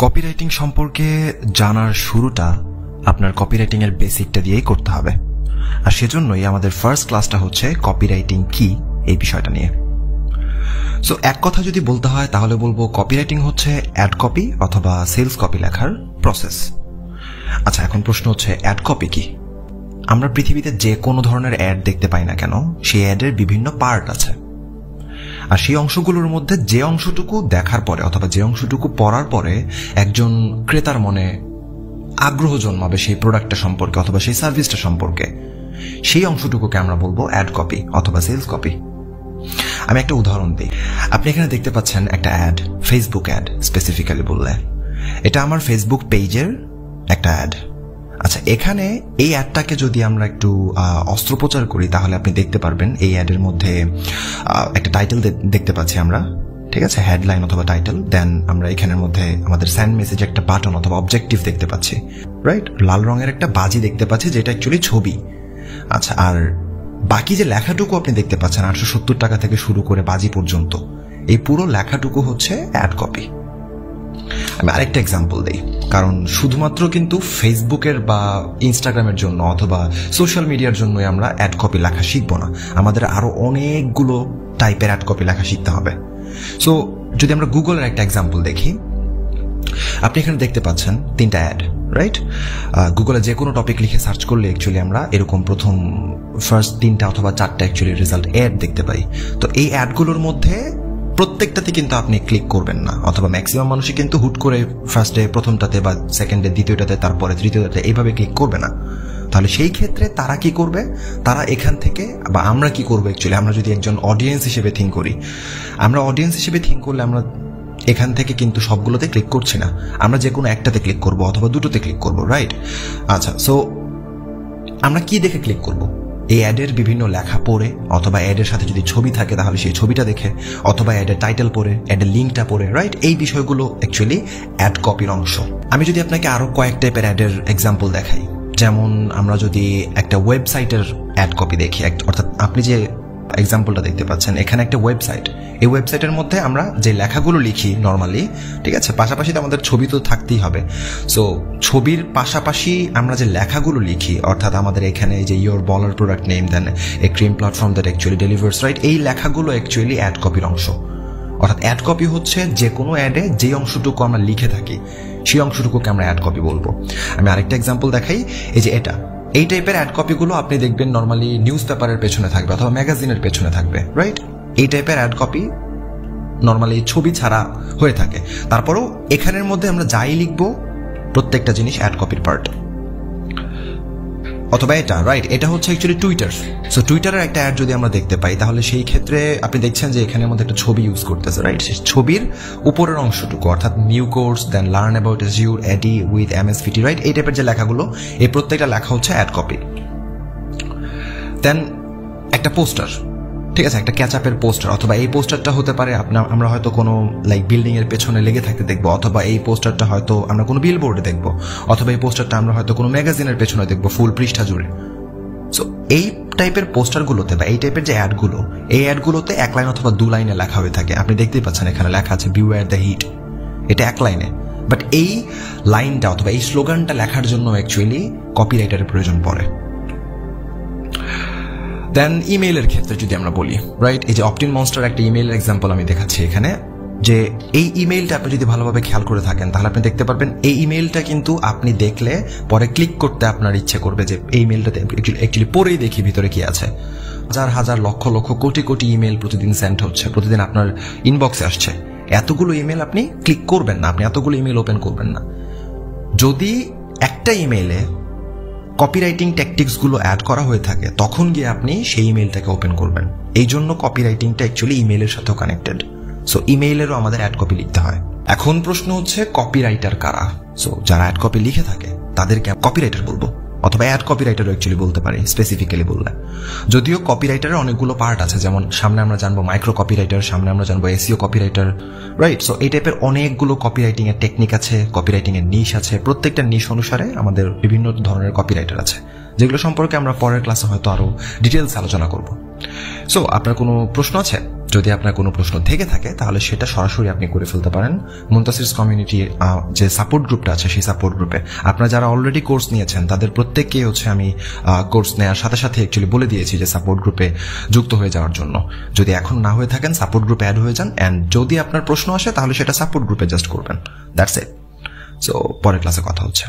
Copywriting সম্পর্কে জানার শুরুটা আপনার কপিরাইটিং এর বেসিকটা দিয়েই করতে হবে, আর সেজন্যই আমাদের ফার্স্ট ক্লাসটা হচ্ছে কপিরাইটিং কি এই বিষয়টা নিয়ে। সো এক কথা যদি বলতে হয় তাহলে বলবো কপিরাইটিং হচ্ছে অ্যাড কপি অথবা সেলস কপি লেখার প্রসেস। আচ্ছা, এখন প্রশ্ন হচ্ছে অ্যাড কপি কি? আমরা পৃথিবীতে যে কোনো ধরনের অ্যাড দেখতে পাই না কেন, সেই অ্যাডের বিভিন্ন পার্ট আছে, আর সেই অংশগুলোর মধ্যে যে অংশটুকু দেখার পরে অথবা যে অংশটুকু পড়ার পরে একজন ক্রেতার মনে আগ্রহ জন্মাবে সেই প্রোডাক্টটা সম্পর্কে অথবা সেই সার্ভিসটা সম্পর্কে, সেই অংশটুকুকে আমরা বলবো অ্যাড কপি অথবা সেলস কপি। আমি একটা উদাহরণ দিই। আপনি এখানে দেখতে পাচ্ছেন একটা অ্যাড, ফেসবুক অ্যাড স্পেসিফিক্যালি বললে এটা আমার ফেসবুক পেজের একটা অ্যাড। আচ্ছা, এখানে এই অ্যাডটাকে যদি আমরা একটু অস্ত্রোপচার করি তাহলে আপনি দেখতে পারবেন এই অ্যাডের মধ্যে একটা টাইটেল দেখতে পাচ্ছি আমরা, ঠিক আছে, হেডলাইন অথবা টাইটেল। দেন আমরা এখানের মধ্যে আমাদের সেন্ড মেসেজ একটা বাটন অথবা অবজেক্টিভ দেখতে পাচ্ছি, রাইট? লাল রঙের একটা বাজি দেখতে পাচ্ছি যেটা অ্যাকচুয়ালি ছবি। আচ্ছা, আর বাকি যে লেখাটুকু আপনি দেখতে পাচ্ছেন 870 টাকা থেকে শুরু করে বাজি পর্যন্ত, এই পুরো লেখাটুকু হচ্ছে অ্যাড কপি। আমি আরেকটা এক্সাম্পল দিই, কারণ শুধুমাত্র কিন্তু ফেসবুকের বা ইনস্টাগ্রামের জন্য অথবা সোশ্যাল মিডিয়ার জন্যই আমরা অ্যাড কপি লেখা শিখবো না, আমাদের আরো অনেকগুলো টাইপের অ্যাড কপি লেখা শিখতে হবে। সো যদি আমরা গুগলের একটা এক্সাম্পল দেখি, আপনি এখানে দেখতে পাচ্ছেন 3টা অ্যাড, রাইট? গুগলে যে কোনো টপিক লিখে সার্চ করলে অ্যাকচুয়ালি আমরা এরকম প্রথম ফার্স্ট 3টা অথবা 4টা অ্যাকচুয়ালি রেজাল্ট অ্যাড দেখতে পাই। তো এই অ্যাডগুলোর মধ্যে প্রত্যেকটাতে কিন্তু আপনি ক্লিক করবেন না, অথবা ম্যাক্সিমাম মানুষই কিন্তু হুট করে ফার্স্টে প্রথমটাতে বা সেকেন্ডে দ্বিতীয়টাতে তারপরে তৃতীয়টাতে এইভাবে ক্লিক করবে না। তাহলে সেই ক্ষেত্রে তারা কি করবে? তারা এখান থেকে, বা আমরা কি করবো অ্যাকচুয়ালি, আমরা যদি একজন অডিয়েন্স হিসেবে থিঙ্ক করি, আমরা অডিয়েন্স হিসেবে থিঙ্ক করলে আমরা এখান থেকে কিন্তু সবগুলোতে ক্লিক করছি না, আমরা যে কোনো একটাতে ক্লিক করবো অথবা দুটোতে ক্লিক করবো, রাইট? আচ্ছা, সো আমরা কি দেখে ক্লিক করবো? এই অ্যাডের বিভিন্ন লেখা পড়ে, অথবা অ্যাডের সাথে যদি ছবি থাকে তাহলে সেই ছবিটা দেখে, অথবা অ্যাডের টাইটেল পড়ে, অ্যাডের লিঙ্কটা পড়ে, রাইট? এই বিষয়গুলো অ্যাকচুয়ালি অ্যাড কপির অংশ। আমি যদি আপনাকে আরো কয়েক টাইপের অ্যাডের এক্সাম্পল দেখাই, যেমন আমরা যদি একটা ওয়েবসাইটের অ্যাড কপি দেখি, অর্থাৎ আপনি যে এক্সাম্পলটা দেখতে পাচ্ছেন এখানে একটা ওয়েবসাইট, এই ওয়েবসাইটের মধ্যে আমরা যে লেখাগুলো লিখি নর্মালি, ঠিক আছে, পাশাপাশি তো আমাদের ছবি তো থাকতেই হবে। সো ছবির পাশাপাশি আমরা যে লেখাগুলো লিখি, অর্থাৎ আমাদের এখানে যে ইয়োর বলার product name, then a cream platform that actually delivers, right? এই লেখাগুলো অ্যাকচুয়ালি অ্যাড কপির অংশ। অর্থাৎ অ্যাড কপি হচ্ছে যে কোনো অ্যাডে যে অংশটুকু আমরা লিখে থাকি সেই অংশটুকুকে আমরা অ্যাড কপি বলবো। আমি আরেকটা এক্সাম্পল দেখাই। এই যে এই টাইপের অ্যাড কপিগুলো আপনি দেখবেন নর্মালি নিউজ পেপারের পেছনে থাকবে অথবা ম্যাগাজিনের পেছনে থাকবে, রাইট? এই টাইপের অ্যাড কপি নর্মালি ছবি ছাড়া হয়ে থাকে। তারপরেও এখানের মধ্যে আমরা যাই লিখবো প্রত্যেকটা জিনিস অ্যাড কপির পার্ট। অথবা এটা, রাইট, এটা হচ্ছে অ্যাকচুয়ালি টুইটার। সো টুইটারের একটা অ্যাড যদি আমরা দেখতে পাই তাহলে সেই ক্ষেত্রে আপনি দেখছেন যে এখানের মধ্যে একটা ছবি ইউজ করতেছে, রাইট? সেই ছবির উপরের অংশটুকু অর্থাৎ new course, then learn about Azure, AD with MSVT, right? এই টাইপের যে লেখাগুলো, এই প্রত্যেকটা লেখা হচ্ছে অ্যাড কপি। দেন একটা পোস্টার, ঠিক আছে, একটা ক্যাচআপের পোস্টার, অথবা এই পোস্টারটা হতে পারে আমরা হয়তো কোনো লাইক বিল্ডিং এর পেছনে লেগে থাকতে দেখবো, অথবা এই পোস্টারটা হয়তো আমরা কোনো বিলবোর্ডে দেখবো, অথবা এই পোস্টারটা আমরা হয়তো কোনো ম্যাগাজিনের পেছনে দেখবো ফুল পৃষ্ঠা জুড়ে। সো এই টাইপের পোস্টারগুলোতে বা এই টাইপের যে অ্যাডগুলো, এই অ্যাডগুলোতে 1 লাইন অথবা 2 লাইনে লেখা হয়ে থাকে। আপনি দেখতেই পাচ্ছেন এখানে লেখা আছে বিওয়্যার দ্য হিট, এটা 1 লাইনে, বাট এই লাইনটা অথবা এই স্লোগানটা লেখার জন্য অ্যাকচুয়ালি কপিরাইটারের প্রয়োজন পড়ে। দেন ইমেইলের ক্ষেত্রে যদি আমরা বলি, রাইট, এই যে অপটিন মনস্টার একটা ইমেইলের এক্সাম্পল আমি দেখাচ্ছি এখানে, যে এই ইমেইলটা আপনি যদি ভালোভাবে খেয়াল করে থাকেন তাহলে আপনি দেখতে পারবেন এই ইমেইলটা কিন্তু আপনি দেখলে পরে ক্লিক করতে আপনার ইচ্ছে করবে যে এই ইমেইলটাতে অ্যাকচুয়ালি পরেই দেখি ভিতরে কি আছে। হাজার হাজার লক্ষ লক্ষ কোটি কোটি ইমেইল প্রতিদিন সেন্ড হচ্ছে, প্রতিদিন আপনার ইনবক্সে আসছে, এতগুলো ইমেইল আপনি ক্লিক করবেন না, আপনি এতগুলো ইমেইল ওপেন করবেন না। যদি একটা ইমেইলে কপিরাইটিং ট্যাকটিক্স গুলো অ্যাড করা হয়ে থাকে তখন গিয়ে আপনি সেই ইমেইলটাকে ওপেন করবেন। এই জন্য কপিরাইটিংটা অ্যাকচুয়ালি ইমেইলের সাথেও কানেক্টেড। সো ইমেইলেরও আমাদের অ্যাড কপি লিখতে হয়। এখন প্রশ্ন হচ্ছে কপিরাইটার কারা? সো যারা অ্যাড কপি লিখে থাকে তাদেরকে কপিরাইটার বলবো, অথবা অ্যাড কপিরাইটারও অ্যাকচুয়ালি বলতে পারি স্পেসিফিক্যালি বললে। যদিও কপিরাইটারের অনেকগুলো পার্ট আছে, যেমন সামনে আমরা জানবো মাইক্রো কপিরাইটার, সামনে আমরা জানবো এসইও কপিরাইটার, রাইট? সো এই টাইপের অনেকগুলো কপিরাইটিং এর টেকনিক আছে, কপিরাইটিং এর নিশ আছে, প্রত্যেকটা নিশ অনুসারে আমাদের বিভিন্ন ধরনের কপিরাইটার আছে, যেগুলো সম্পর্কে আমরা পরের ক্লাসে হয়তো আরো ডিটেলস আলোচনা করব। সো আপনার কোনো প্রশ্ন আছে? যদি আপনার কোনো প্রশ্ন থেকে থাকে তাহলে সেটা সরাসরি আপনি করে ফেলতে পারেন মুনতাসিরস কমিউনিটি যে সাপোর্ট গ্রুপটা আছে সেই সাপোর্ট গ্রুপে। আপনারা যারা অলরেডি কোর্স নিয়েছেন তাদের প্রত্যেককে হচ্ছে আমি কোর্স নেওয়ার সাথে সাথে অ্যাকচুয়ালি বলে দিয়েছি যে সাপোর্ট গ্রুপে যুক্ত হয়ে যাওয়ার জন্য। যদি এখন না হয়ে থাকেন সাপোর্ট গ্রুপে অ্যাড হয়ে যান, অ্যান্ড যদি আপনার প্রশ্ন আসে তাহলে সেটা সাপোর্ট গ্রুপে জাস্ট করবেন। That's it. সো পরের ক্লাসে কথা হচ্ছে।